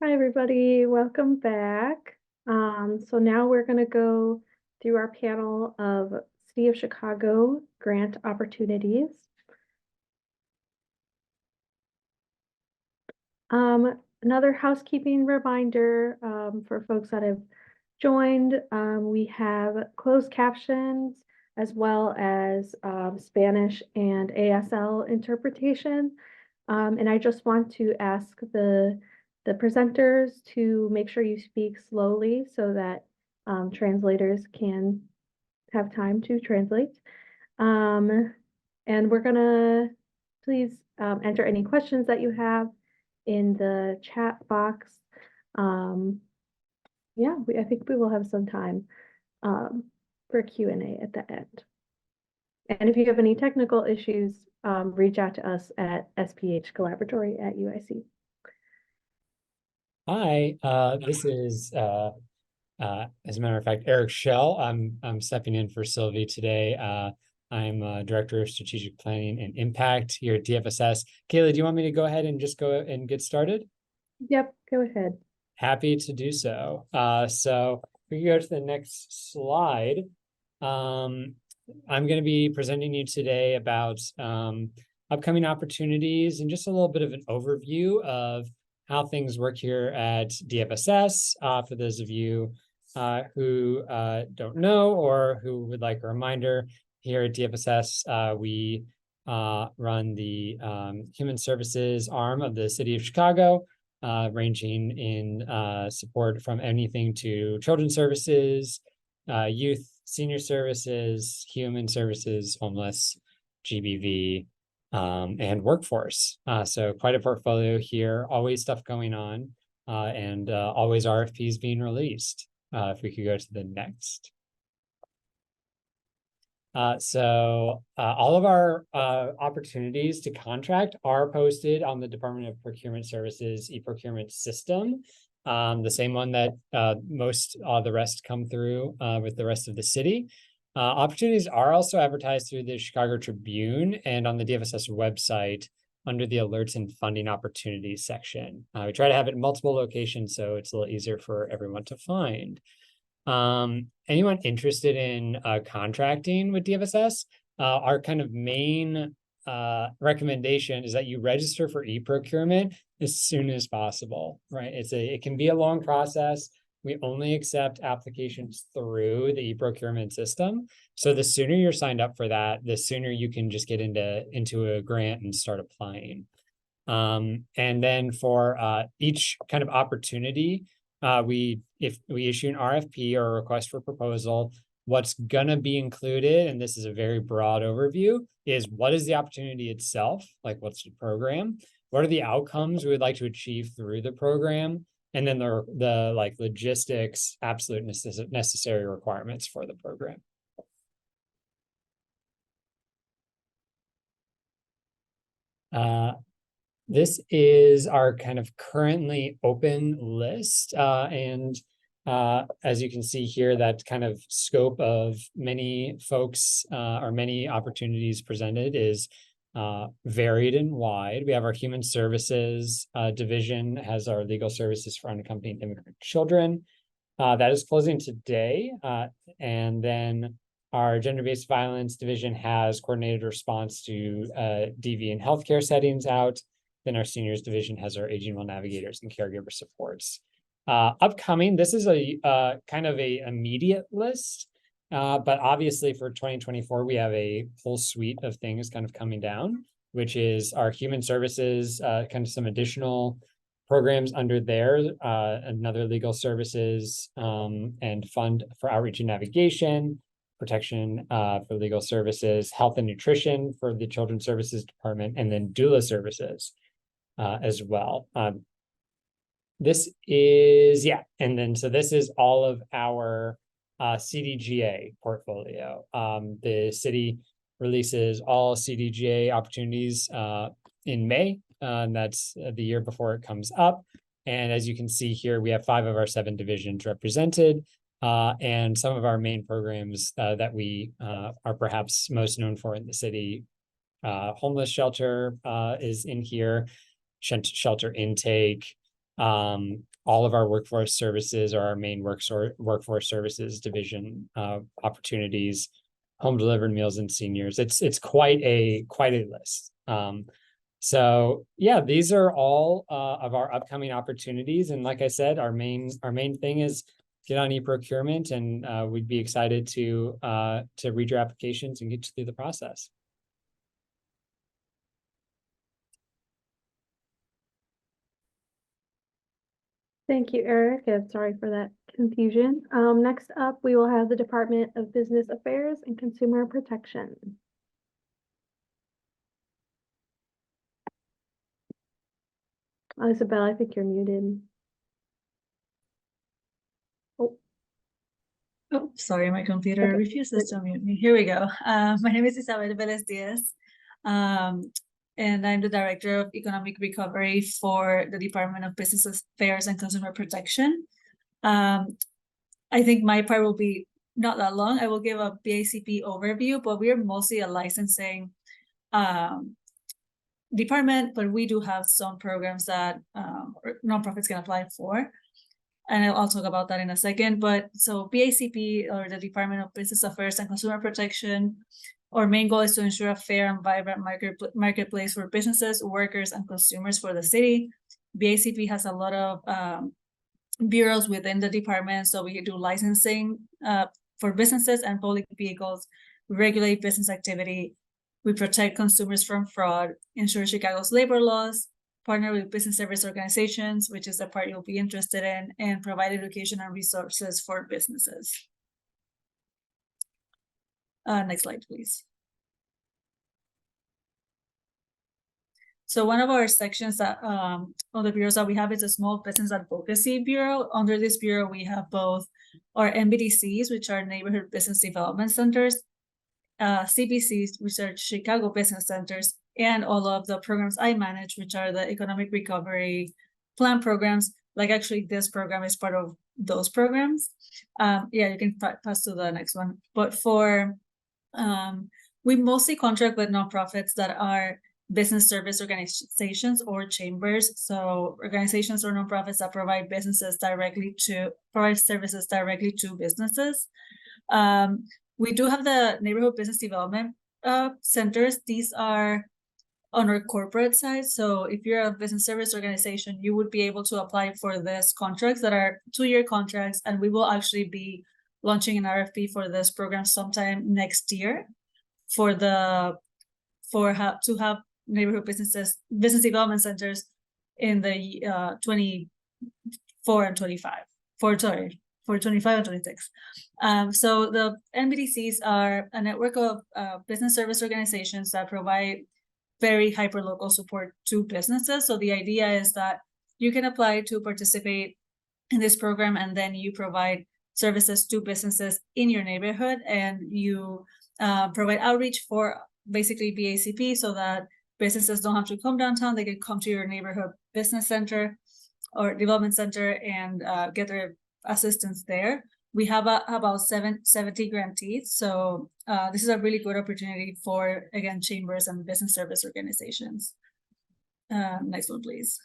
Hi, everybody. Welcome back. So now we're going to go through our panel of City of Chicago grant opportunities. Another housekeeping reminder for folks that have joined, we have closed captions as well as Spanish and ASL interpretation. And I just want to ask the presenters to make sure you speak slowly so that translators can have time to translate. And we're gonna please enter any questions that you have in the chat box. Yeah, I think we will have some time for Q&A at the end. And if you have any technical issues, reach out to us at SPH Collaboratory at UIC. Hi, this is as a matter of fact, Eric Schell. I'm stepping in for Sylvie today. I'm Director of Strategic Planning and Impact here at DFSS. Kayla, do you want me to go ahead and just go and get started? Yep, go ahead. Happy to do so. So we can go to the next slide. I'm going to be presenting you today about upcoming opportunities and just a little bit of an overview of how things work here at DFSS. For those of you who don't know or who would like a reminder, here at DFSS, we run the human services arm of the City of Chicago, ranging in support from anything to children's services, youth, senior services, human services, homeless, GBV, and workforce. So quite a portfolio here, always stuff going on, and always RFPs being released. If we could go to the next. So all of our opportunities to contract are posted on the Department of Procurement Services e-procurement system, the same one that most the rest come through with the rest of the city. Opportunities are also advertised through the Chicago Tribune and on the DFSS website under the alerts and funding opportunities section. We try to have it in multiple locations so it's a little easier for everyone to find. Anyone interested in contracting with DFSS? Our kind of main recommendation is that you register for e-procurement as soon as possible, right? It can be a long process. We only accept applications through the e-procurement system. So the sooner you're signed up for that, the sooner you can just get into a grant and start applying. And then for each kind of opportunity, if we issue an RFP or a request for proposal, what's gonna be included, and this is a very broad overview, is what is the opportunity itself, like what's the program, what are the outcomes we would like to achieve through the program, and then the like logistics, absolute necessary requirements for the program. This is our kind of currently open list. And as you can see here, that kind of scope of many folks or many opportunities presented is varied and wide. We have our human services division, has our legal services for unaccompanied immigrant children. That is closing today. And then our gender-based violence division has coordinated response to DV and healthcare settings out. Then our seniors division has our aging well navigators and caregiver supports. Upcoming, this is a kind of a immediate list, but obviously for 2024, we have a whole suite of things kind of coming down, which is our human services, kind of some additional programs under there, another legal services and fund for outreach and navigation, protection for legal services, health and nutrition for the children's services department, and then doula services as well. This is, and then so this is all of our CDGA portfolio. The city releases all CDGA opportunities in May, and that's the year before it comes up. And as you can see here, we have 5 of our 7 divisions represented, and some of our main programs that we are perhaps most known for in the city. Homeless shelter is in here, shelter intake, All of our workforce services or our main workforce services division opportunities, home delivered meals and seniors. It's quite a list. So yeah, these are all of our upcoming opportunities. And like I said, our main thing is get on e-procurement, and we'd be excited to read your applications and get you through the process. Thank you, Eric, and sorry for that confusion. Next up, we will have the Department of Business Affairs and Consumer Protection. Isabel, I think you're muted. Oh, sorry, my computer Okay. refuses to mute me. Here we go. My name is Isabel Velez Diaz, and I'm the Director of Economic Recovery for the Department of Business Affairs and Consumer Protection. I think my part will be not that long. I will give a BACP overview, but we are mostly a licensing department, but we do have some programs that nonprofits can apply for. And I'll talk about that in a second. But so BACP, or the Department of Business Affairs and Consumer Protection, our main goal is to ensure a fair and vibrant marketplace for businesses, workers, and consumers for the city. BACP has a lot of bureaus within the department. So we do licensing for businesses and public vehicles, regulate business activity. We protect consumers from fraud, ensure Chicago's labor laws, partner with business service organizations, which is the part you'll be interested in, and provide education and resources for businesses. Next slide, please. So one of our sections that on the bureaus that we have is a Small Business Advocacy Bureau. Under this bureau, we have both our NBDCs, which are Neighborhood Business Development Centers, CBCs, which are Chicago Business Centers, and all of the programs I manage, which are the Economic Recovery Plan programs. Like actually this program is part of those programs. Yeah, you can pass to the next one. But for, we mostly contract with nonprofits that are business service organizations or chambers. So organizations or nonprofits that provide services directly to businesses. We do have the Neighborhood Business Development Centers. These are on our corporate side. So if you're a business service organization, you would be able to apply for this contracts that are 2-year contracts, and we will actually be launching an RFP for this program sometime next year to have neighborhood business development centers in the 24 and 25 for 25 and 26. So the NBDCs are a network of business service organizations that provide very hyper-local support to businesses. So the idea is that you can apply to participate in this program, and then you provide services to businesses in your neighborhood, and you provide outreach for basically BACP so that businesses don't have to come downtown. They can come to your neighborhood business center or development center and get their assistance there. We have about 70 grantees. So this is a really good opportunity for, again, chambers and business service organizations. Next one, please.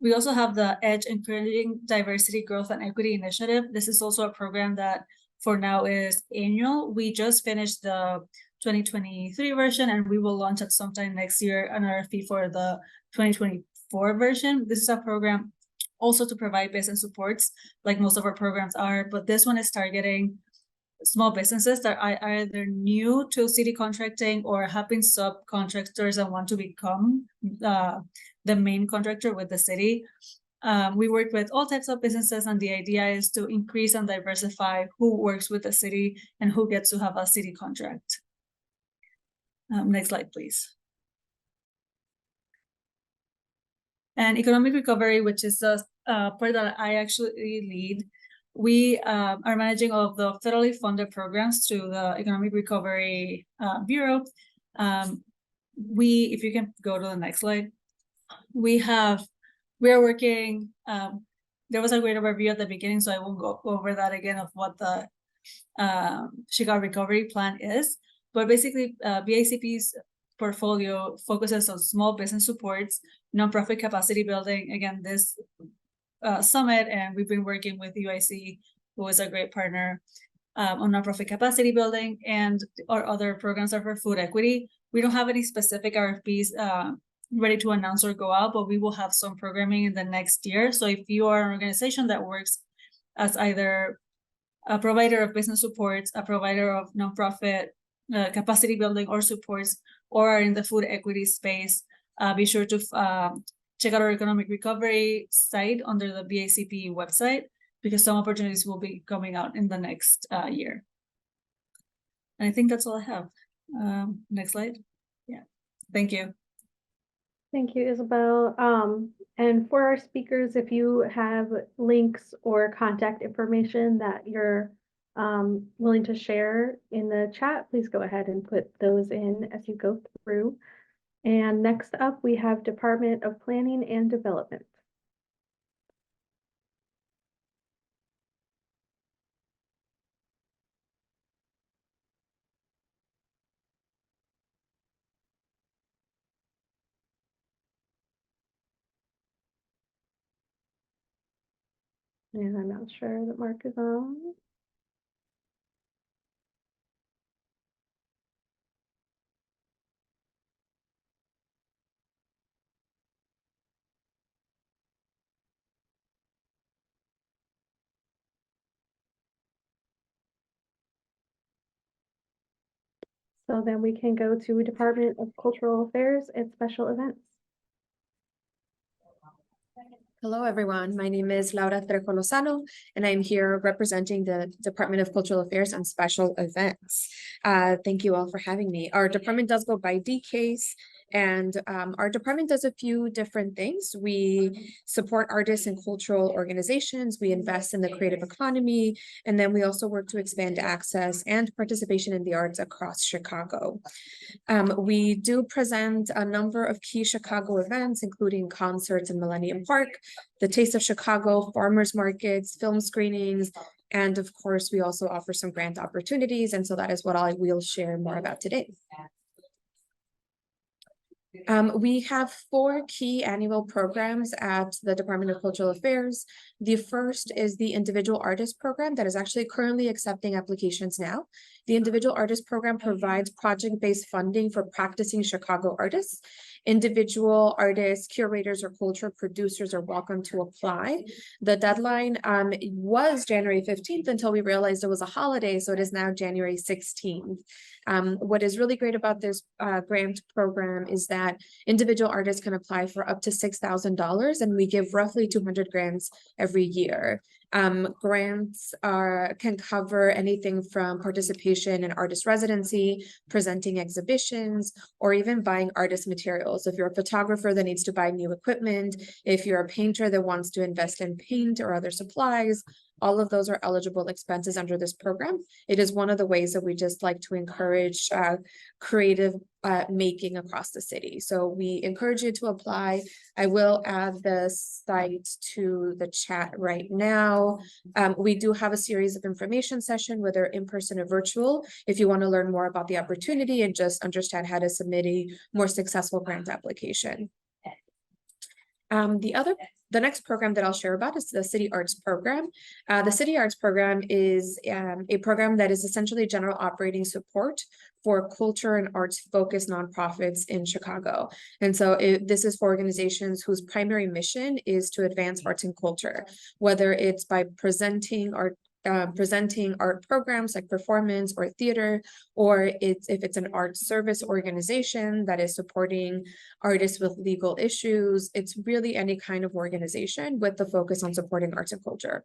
We also have the EDGE Encouraging Diversity, Growth, and Equity Initiative. This is also a program that for now is annual. We just finished the 2023 version, and we will launch at sometime next year an RFP for the 2024 version. This is a program also to provide business supports, like most of our programs are, but this one is targeting small businesses that are either new to city contracting or have been subcontractors and want to become the main contractor with the city. We work with all types of businesses, and the idea is to increase and diversify who works with the city and who gets to have a city contract. Next slide, please. And economic recovery, which is the part that I actually lead. We are managing all of the federally funded programs through the Economic Recovery Bureau. If you can go to the next slide. We are working, there was a great overview at the beginning, so I won't go over that again of what the Chicago Recovery Plan is. But basically, BACP's portfolio focuses on small business supports, nonprofit capacity building. Again, this summit, and we've been working with UIC, who is a great partner, on nonprofit capacity building, and our other programs are for food equity. We don't have any specific RFPs ready to announce or go out, but we will have some programming in the next year. So if you are an organization that works as either a provider of business supports, a provider of nonprofit capacity building or supports, or are in the food equity space, be sure to check out our economic recovery site under the BACP website, because some opportunities will be coming out in the next year. And I think that's all I have. Next slide. Yeah, thank you. Thank you, Isabel. And for our speakers, if you have links or contact information that you're willing to share in the chat, please go ahead and put those in as you go through. And next up, we have Department of Planning and Development. And I'm not sure that Mark is on. So then we can go to Department of Cultural Affairs and Special Events. Hello, everyone. My name is Laura Trejo Lozano, and I'm here representing the Department of Cultural Affairs and Special Events. Thank you all for having me. Our department does go by DCASE, and our department does a few different things. We support artists and cultural organizations. We invest in the creative economy, and then we also work to expand access and participation in the arts across Chicago. We do present a number of key Chicago events, including concerts in Millennium Park, the Taste of Chicago, farmers markets, film screenings, and of course, we also offer some grant opportunities. And so that is what I will share more about today. We have 4 key annual programs at the Department of Cultural Affairs. The first is the Individual Artist Program that is actually currently accepting applications now. The Individual Artist Program provides project-based funding for practicing Chicago artists. Individual artists, curators, or culture producers are welcome to apply. The deadline was January 15th until we realized it was a holiday, so it is now January 16th. What is really great about this grant program is that individual artists can apply for up to $6,000, and we give roughly 200 grants every year. Grants can cover anything from participation in artist residency, presenting exhibitions, or even buying artist materials. If you're a photographer that needs to buy new equipment, if you're a painter that wants to invest in paint or other supplies, all of those are eligible expenses under this program. It is one of the ways that we just like to encourage creative making across the city. So we encourage you to apply. I will add the site to the chat right now. We do have a series of information sessions, whether in person or virtual, if you want to learn more about the opportunity and just understand how to submit a more successful grant application. The next program that I'll share about is the City Arts Program. The City Arts Program is a program that is essentially general operating support for culture and arts focused nonprofits in Chicago. And so this is for organizations whose primary mission is to advance arts and culture, whether it's by presenting art programs like performance or theater, or if it's an art service organization that is supporting artists with legal issues. It's really any kind of organization with the focus on supporting arts and culture.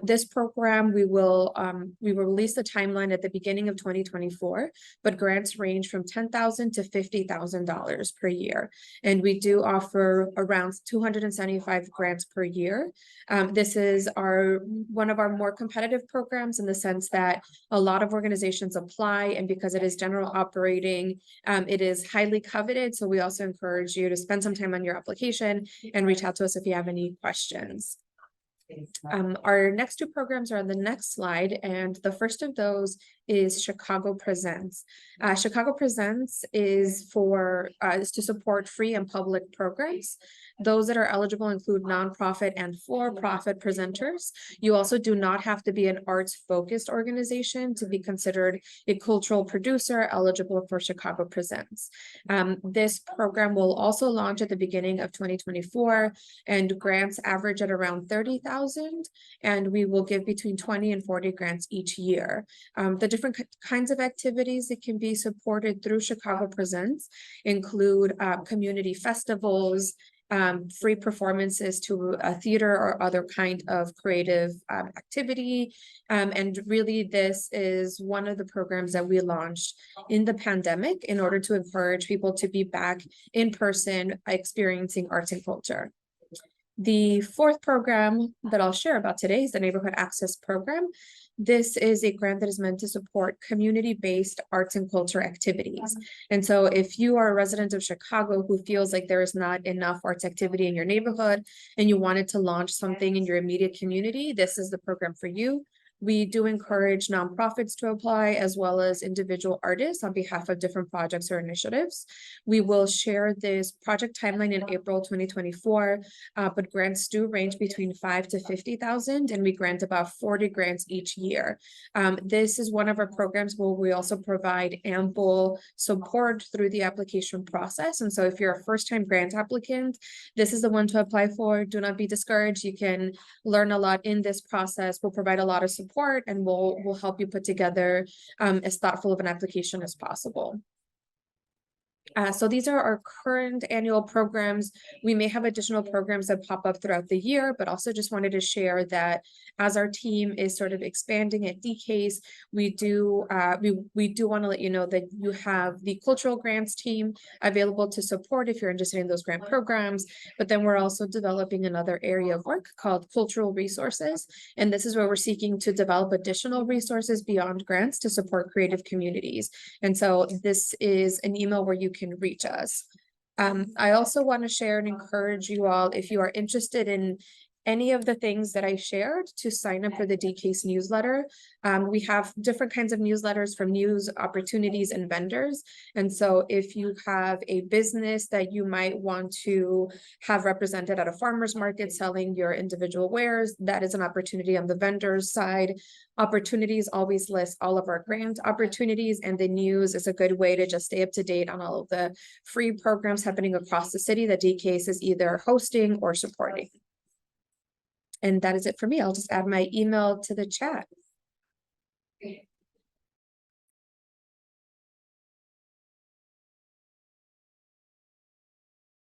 This program, we will release the timeline at the beginning of 2024, but grants range from $10,000 to $50,000 per year. And we do offer around 275 grants per year. This is one of our more competitive programs in the sense that a lot of organizations apply, and because it is general operating, it is highly coveted. So we also encourage you to spend some time on your application and reach out to us if you have any questions. Our next 2 programs are on the next slide, and the first of those is Chicago Presents. Chicago Presents is to support free and public programs. Those that are eligible include nonprofit and for-profit presenters. You also do not have to be an arts-focused organization to be considered a cultural producer eligible for Chicago Presents. This program will also launch at the beginning of 2024, and grants average at around 30,000, and we will give between 20 and 40 grants each year. The different kinds of activities that can be supported through Chicago Presents include community festivals, free performances to a theater or other kind of creative activity. And really, this is one of the programs that we launched in the pandemic in order to encourage people to be back in person experiencing arts and culture. The fourth program that I'll share about today is the Neighborhood Access Program. This is a grant that is meant to support community-based arts and culture activities. And so if you are a resident of Chicago who feels like there is not enough arts activity in your neighborhood and you wanted to launch something in your immediate community, this is the program for you. We do encourage nonprofits to apply as well as individual artists on behalf of different projects or initiatives. We will share this project timeline in April 2024, but grants do range between 5 to 50,000, and we grant about 40 grants each year. This is one of our programs where we also provide ample support through the application process. And so if you're a first-time grant applicant, this is the one to apply for. Do not be discouraged. You can learn a lot in this process. We'll provide a lot of support, and we'll help you put together as thoughtful of an application as possible. So these are our current annual programs. We may have additional programs that pop up throughout the year, but also just wanted to share that as our team is sort of expanding at DCASE, we do want to let you know that you have the cultural grants team available to support if you're interested in those grant programs. But then we're also developing another area of work called cultural resources. And this is where we're seeking to develop additional resources beyond grants to support creative communities. And so this is an email where you can reach us. I also want to share and encourage you all, if you are interested in any of the things that I shared, to sign up for the DCASE newsletter. We have different kinds of newsletters from news, opportunities, and vendors. And so if you have a business that you might want to have represented at a farmer's market selling your individual wares, that is an opportunity on the vendor's side. Opportunities always list all of our grant opportunities, and the news is a good way to just stay up to date on all of the free programs happening across the city that DCASE is either hosting or supporting. And that is it for me. I'll just add my email to the chat.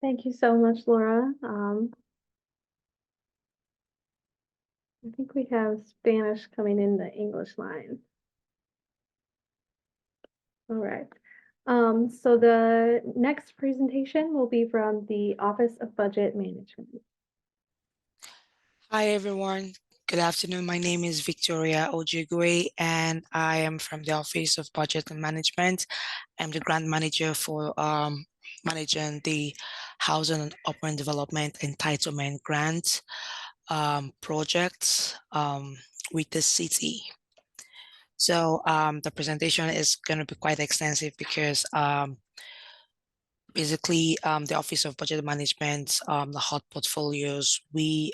Thank you so much, Laura. I think we have Spanish coming in the English line. All right. So the next presentation will be from the Office of Budget Management. Hi, everyone. Good afternoon. My name is Victoria Ojigwe, and I am from the Office of Budget and Management. I'm the grant manager for managing the Housing and Urban Development Entitlement Grant projects with the city. So the presentation is going to be quite extensive because basically, the Office of Budget Management, the HUD portfolios, we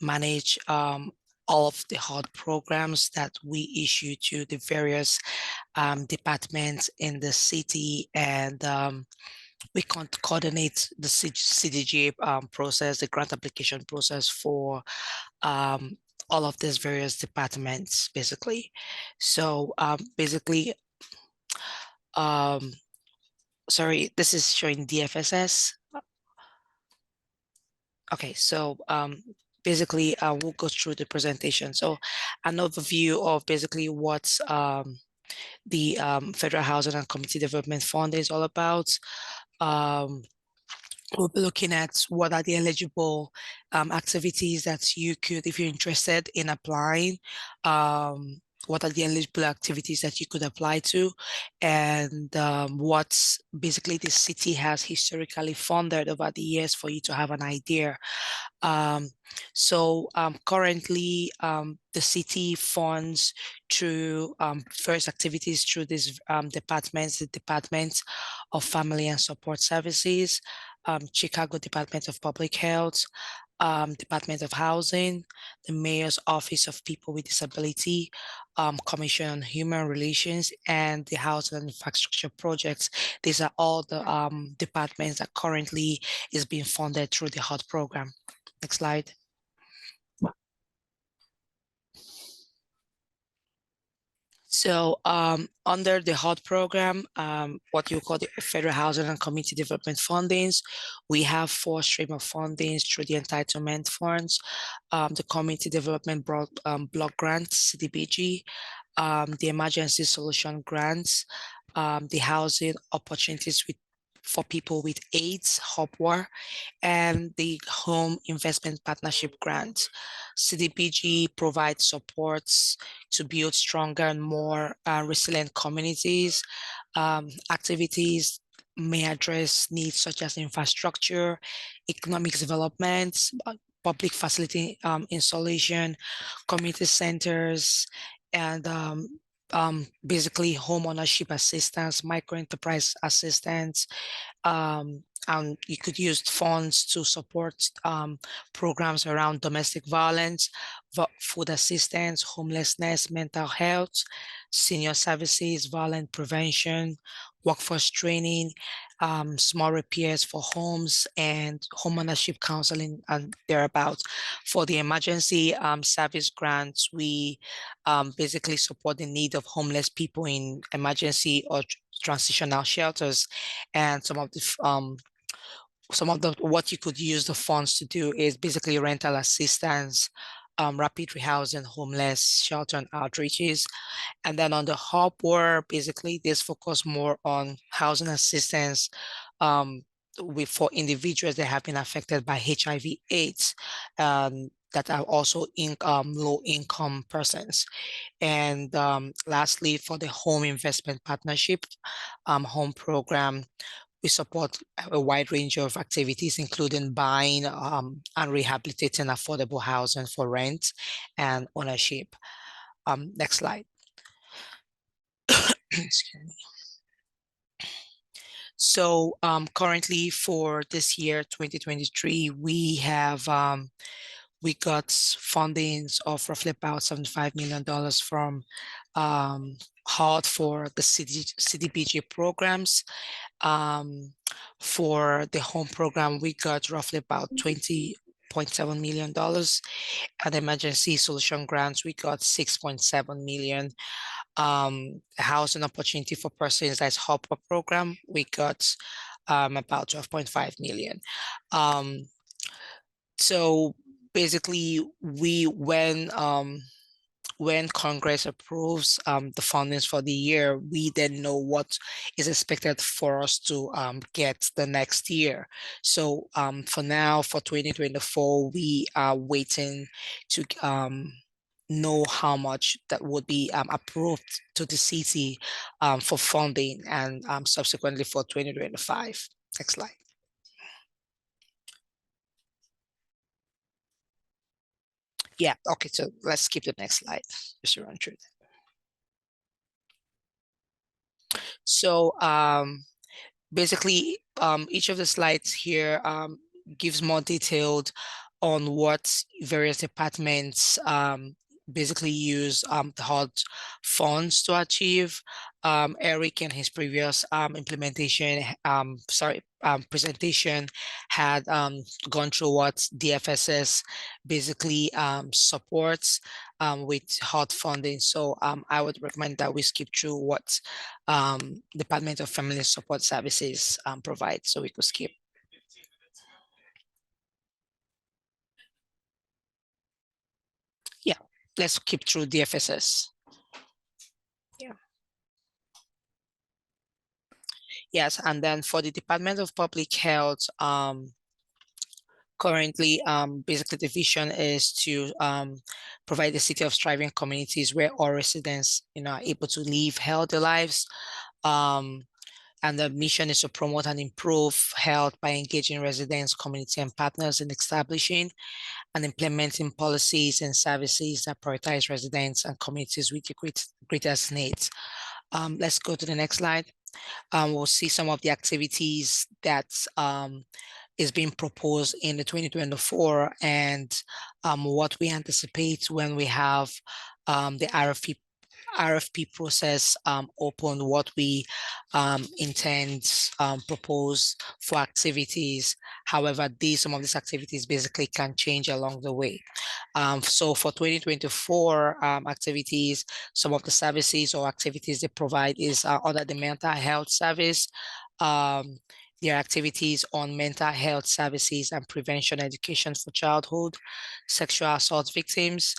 manage all of the HUD programs that we issue to the various departments in the city, and we coordinate the CDG process, the grant application process for all of these various departments, basically. So basically, sorry, this is showing DFSS. Okay, so basically we'll go through the presentation. So an overview of basically what the Federal Housing and Community Development Fund is all about. We'll be looking at what are the eligible activities that you could, if you're interested in applying, what are the eligible activities that you could apply to, and what's basically the city has historically funded over the years for you to have an idea. Currently, the city funds through various activities through these departments, the Department of Family and Support Services, Chicago Department of Public Health, Department of Housing, the Mayor's Office of People with Disability, Commission on Human Relations, and the Housing and Infrastructure Projects. These are all the departments that currently is being funded through the HUD program. Next slide. So under the HUD program, what you call the Federal Housing and Community Development Fundings, we have 4 streams of fundings through the entitlement funds, the Community Development Block Grants, CDBG, the Emergency Solution Grants, the Housing Opportunities for People with AIDS, HOPWAR, and the Home Investment Partnership Grant. CDBG provides supports to build stronger and more resilient communities. Activities may address needs such as infrastructure, economic development, public facility installation, community centers, and basically home ownership assistance, microenterprise assistance, and you could use funds to support programs around domestic violence, food assistance, homelessness, mental health, senior services, violence prevention, workforce training, small repairs for homes, and home ownership counseling and thereabouts. For the emergency service grants, we basically support the need of homeless people in emergency or transitional shelters, and some of the what you could use the funds to do is basically rental assistance, rapid rehousing, homeless shelter and outreaches. And then on the HOPWAR, basically this focus more on housing assistance for individuals that have been affected by HIV/AIDS, that are also low income persons. And lastly, for the Home Investment Partnership home program, we support a wide range of activities, including buying and rehabilitating affordable housing for rent and ownership. Next slide. Excuse me. So currently for this year, 2023, we have we got fundings of roughly about $75 million from HUD for the CDBG programs. For the home program, we got roughly about $20.7 million. And emergency solution grants, we got $6.7 million. Housing opportunity for persons, that's HOPWAR program, we got about 12.5 million. So basically, when Congress approves the fundings for the year, we then know what is expected for us to get the next year. So for now, for 2024, we are waiting to know how much that would be approved to the city for funding, and subsequently for 2025. Next slide. Yeah, okay, so let's skip the next slide just to run through that. So basically, each of the slides here gives more detailed on what various departments basically use the HUD funds to achieve. Eric in his previous presentation had gone through what DFSS basically supports with HUD funding. So I would recommend that we skip through what Department of Family Support Services provides. So we could skip. Yeah, let's keep through DFSS. Yeah. Yes, and then for the Department of Public Health, Currently, basically the vision is to provide a city of thriving communities where all residents, are able to live healthy lives. And the mission is to promote and improve health by engaging residents, community, and partners in establishing and implementing policies and services that prioritize residents and communities with the greatest needs. Let's go to the next slide. We'll see some of the activities that is being proposed in the 2024 and what we anticipate when we have the RFP process open, what we intend propose for activities. However, some of these activities basically can change along the way. So for 2024 activities, some of the services or activities they provide is under the mental health service. Their activities on mental health services and prevention education for childhood sexual assault victims.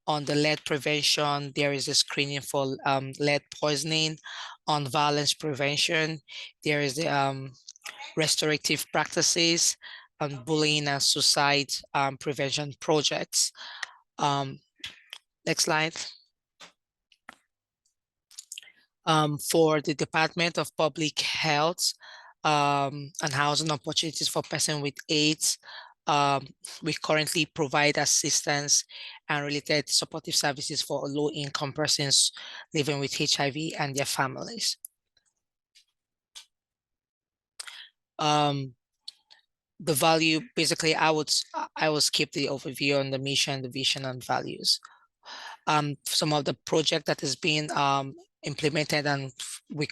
On the lead prevention, there is a screening for lead poisoning. On violence prevention, there is the restorative practices and bullying and suicide prevention projects. Next slide. For the Department of Public Health and Housing Opportunities for Persons with AIDS, we currently provide assistance and related supportive services for low-income persons living with HIV and their families. The value, basically, I will skip the overview on the mission, the vision, and values. Some of the project that is being implemented and we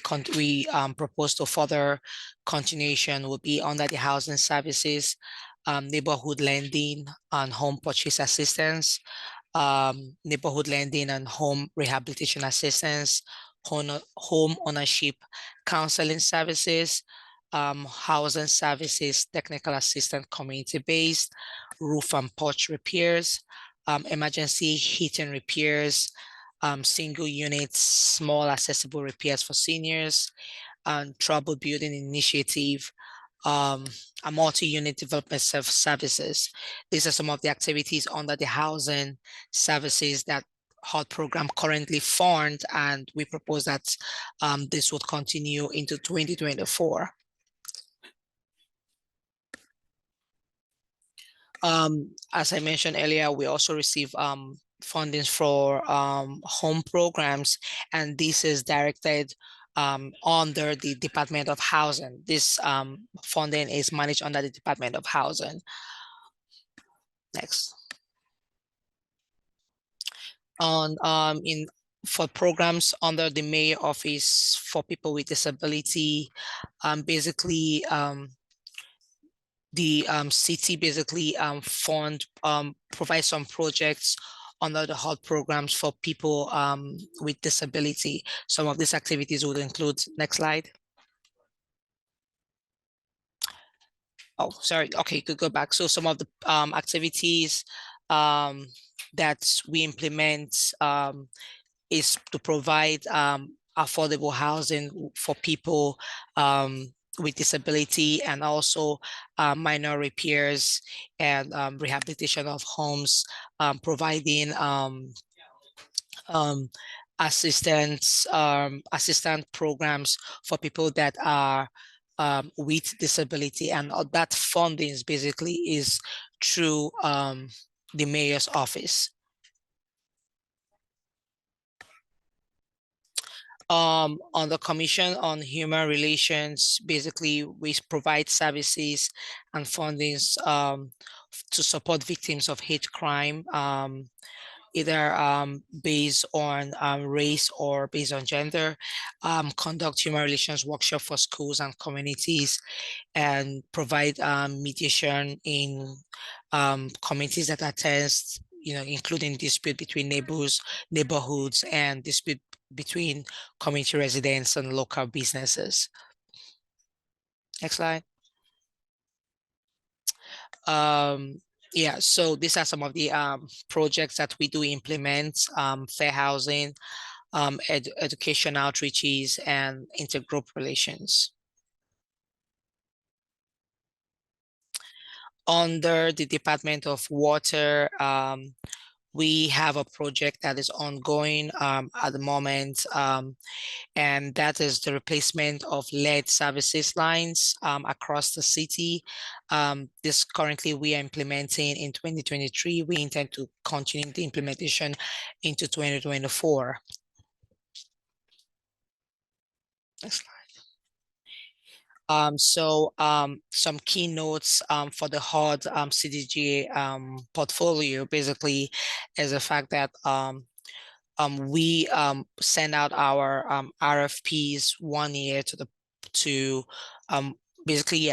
propose to further continuation will be under the housing services, neighborhood lending and home purchase assistance, neighborhood lending and home rehabilitation assistance, home ownership counseling services, housing services, technical assistance, community-based, roof and porch repairs, emergency heating repairs, single units, small accessible repairs for seniors, and trouble building initiative, a multi-unit development services. These are some of the activities under the housing services that HUD program currently fund, and we propose that this would continue into 2024. As I mentioned earlier, we also receive funding for home programs, and this is directed under the Department of Housing. This funding is managed under the Department of Housing. Next. For programs under the Mayor Office for People with Disability, basically the city basically provides some projects under the HUD programs for people with disability. Some of these activities would include, next slide. Oh, sorry, okay, could go back. So some of the activities that we implement is to provide affordable housing for people with disability, and also minor repairs and rehabilitation of homes, providing assistance programs for people that are with disability, and that funding is basically through the mayor's office. On the Commission on Human Relations, basically we provide services and fundings to support victims of hate crime, either based on race or based on gender, conduct human relations workshop for schools and communities, and provide mediation in communities that attest, including dispute between neighborhoods, and dispute between community residents and local businesses. Next slide. Yeah, so these are some of the projects that we do implement: fair housing, education outreaches, and intergroup relations. under the Department of Water, we have a project that is ongoing at the moment, and that is the replacement of lead services lines across the city. This currently we are implementing in 2023. We intend to continue the implementation into 2024. Next slide. Some keynotes for the HUD CDG portfolio basically is the fact that we send out our RFPs 1 year to basically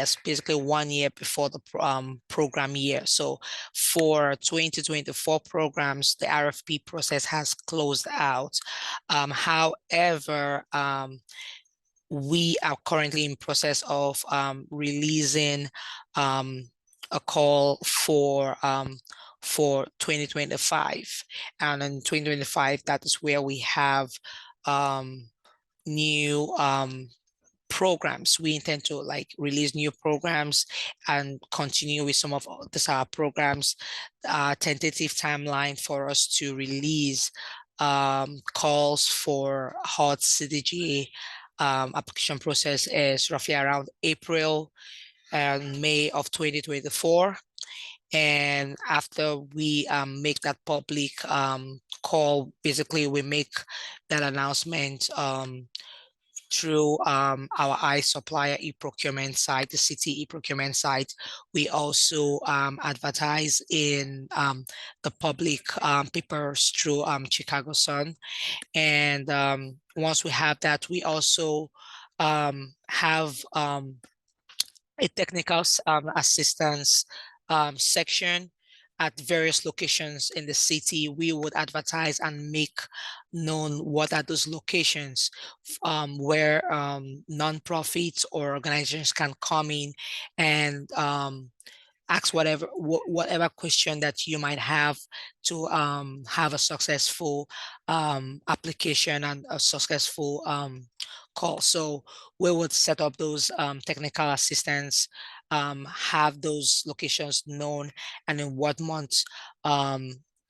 1 year before the program year. So for 2024 programs, the RFP process has closed out. However, we are currently in process of releasing a call for 2025, and in 2025 that is where we have new programs. We intend to release new programs and continue with some of these programs. Tentative timeline for us to release calls for HUD CDG application process is roughly around April and May of 2024. And after we make that public call, basically we make that announcement through our iSupplier e-procurement site, the city e-procurement site. We also advertise in the public papers through Chicago Sun. And once we have that, we also have a technical assistance section at various locations in the city. We would advertise and make known what are those locations where nonprofits or organizations can come in and ask whatever question that you might have to have a successful application and a successful call. So we would set up those technical assistants, have those locations known, and in what month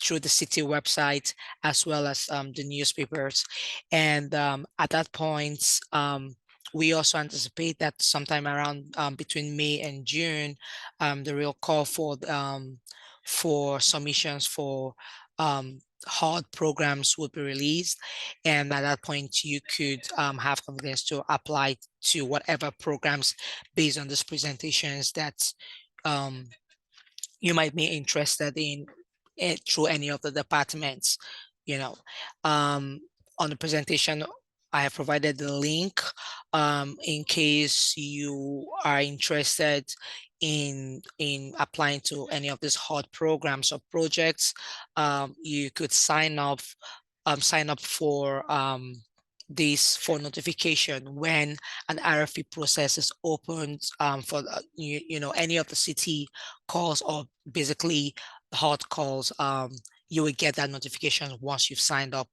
through the city website as well as the newspapers. And at that point, we also anticipate that sometime around between May and June, the real call for submissions for HUD programs would be released. And at that point, you could have confidence to apply to whatever programs based on these presentations that you might be interested in through any of the departments. On the presentation, I have provided the link in case you are interested in applying to any of these HUD programs or projects. You could sign up for this for notification when an RFP process is opened for any of the city calls or basically HUD calls. You will get that notification once you've signed up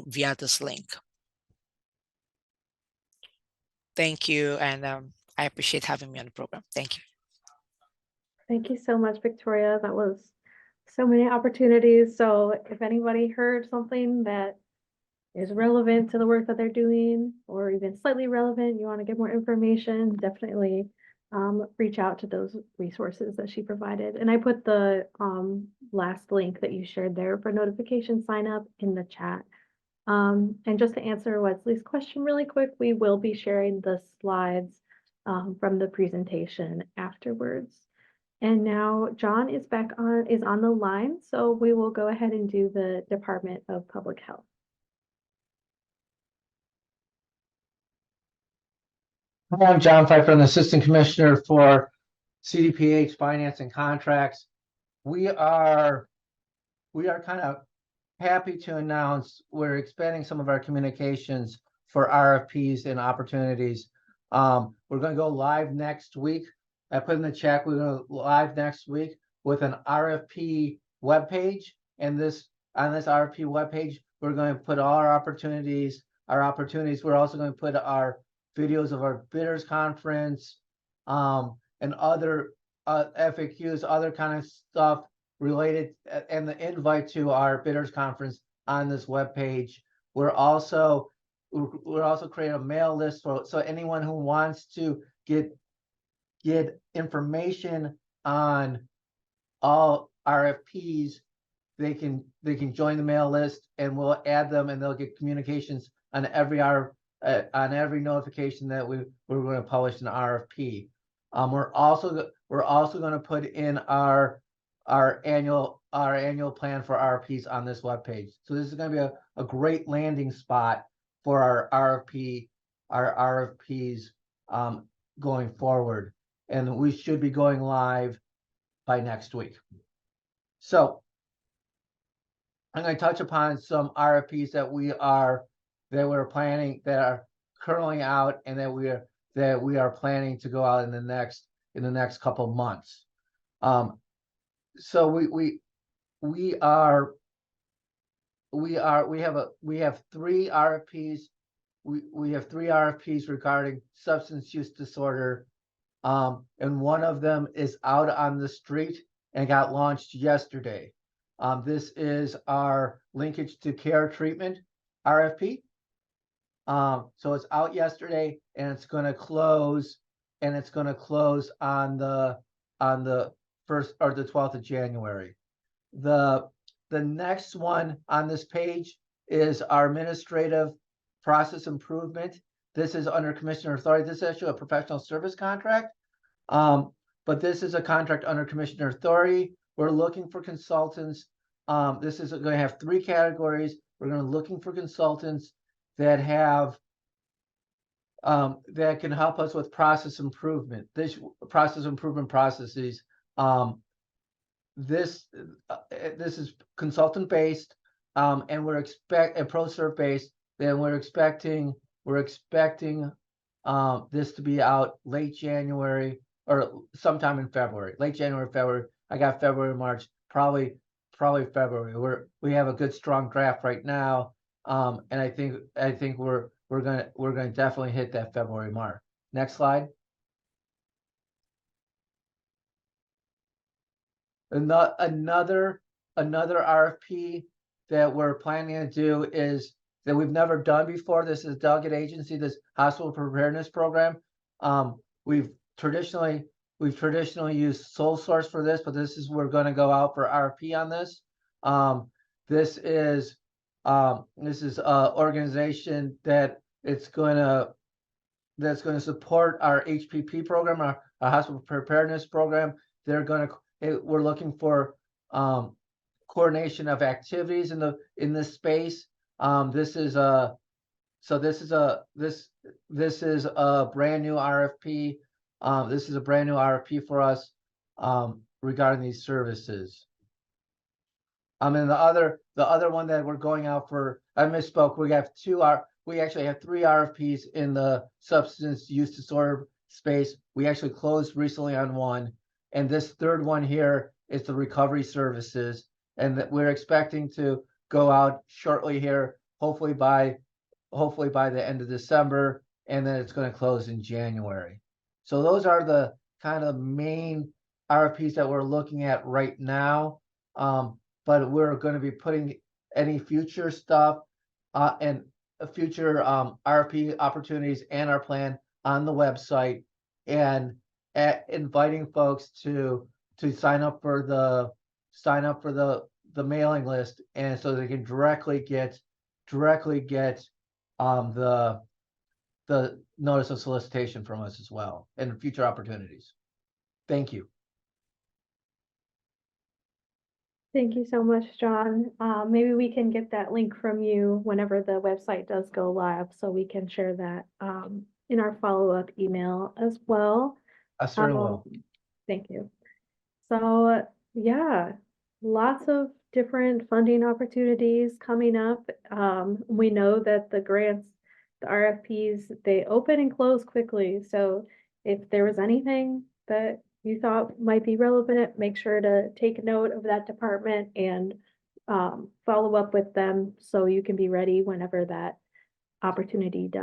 via this link. Thank you, and I appreciate having me on the program. Thank you. Thank you so much, Victoria. That was so many opportunities. So if anybody heard something that is relevant to the work that they're doing, or even slightly relevant, you want to get more information, definitely reach out to those resources that she provided. And I put the last link that you shared there for notification sign up in the chat. And just to answer Wesley's question really quick, we will be sharing the slides from the presentation afterwards. And now John is on the line, so we will go ahead and do the Department of Public Health. Hi, I'm John Pfeiffer, I'm the Assistant Commissioner for CDPH Finance and Contracts. We are kind of happy to announce we're expanding some of our communications for RFPs and opportunities. We're going to go live next week. I put in the chat, we're going to go live next week with an RFP webpage. And on this RFP webpage, we're going to put all our opportunities. We're also going to put our videos of our bidders conference and other FAQs, other kind of stuff related, and the invite to our bidders conference on this webpage. We're also creating a mail list so anyone who wants to get information on all RFPs, they can join the mail list, and we'll add them, and they'll get communications on every notification that we're going to publish an RFP. We're also going to put in our annual plan for RFPs on this webpage. So this is going to be a great landing spot for our RFPs going forward, and we should be going live by next week. So I'm going to touch upon some RFPs that we're planning, that are currently out, and that we are planning to go out in the next couple of months. So we have 3 RFPs. We have 3 RFPs regarding substance use disorder, and one of them is out on the street and got launched yesterday. This is our linkage to care treatment RFP. So it's out yesterday, and it's going to close, on the 1st or the 12th of January. The next one on this page is our administrative process improvement. This is under Commissioner authority. This is actually a professional service contract, but this is a contract under Commissioner authority. We're looking for consultants. This is going to have 3 categories. We're going to looking for consultants that have that can help us with process improvement. This process improvement processes. This is consultant based, and we're ProServe based. Then we're expecting this to be out late January or sometime in February. Late January, February. I got February, March, probably February. We have a good strong draft right now, and I think we're gonna definitely hit that February mark. Next slide. Another RFP that we're planning to do is that we've never done before. This is delegate agency, this hospital preparedness program. We've traditionally used sole source for this, but we're going to go out for RFP on this. This is a organization that's going to support our HPP program, our hospital preparedness program. We're looking for coordination of activities in this space. This is a brand new RFP. This is a brand new RFP for us regarding these services. And the other one that we're going out for, I misspoke. We actually have 3 RFPs in the substance use disorder space. We actually closed recently on one, and this 3rd one here is the recovery services, and that we're expecting to go out shortly here, hopefully by the end of December, and then it's going to close in January. So those are the kind of main RFPs that we're looking at right now. But we're going to be putting any future stuff and future RFP opportunities and our plan on the website, and inviting folks to sign up for the mailing list, and so they can directly get the notice of solicitation from us as well, and future opportunities. Thank you. Thank you so much, John. Maybe we can get that link from you whenever the website does go live, so we can share that in our follow-up email as well. I certainly will. Thank you. So yeah, lots of different funding opportunities coming up. We know that the grants, the RFPs, they open and close quickly. So if there was anything that you thought might be relevant, make sure to take note of that department and follow up with them so you can be ready whenever that opportunity does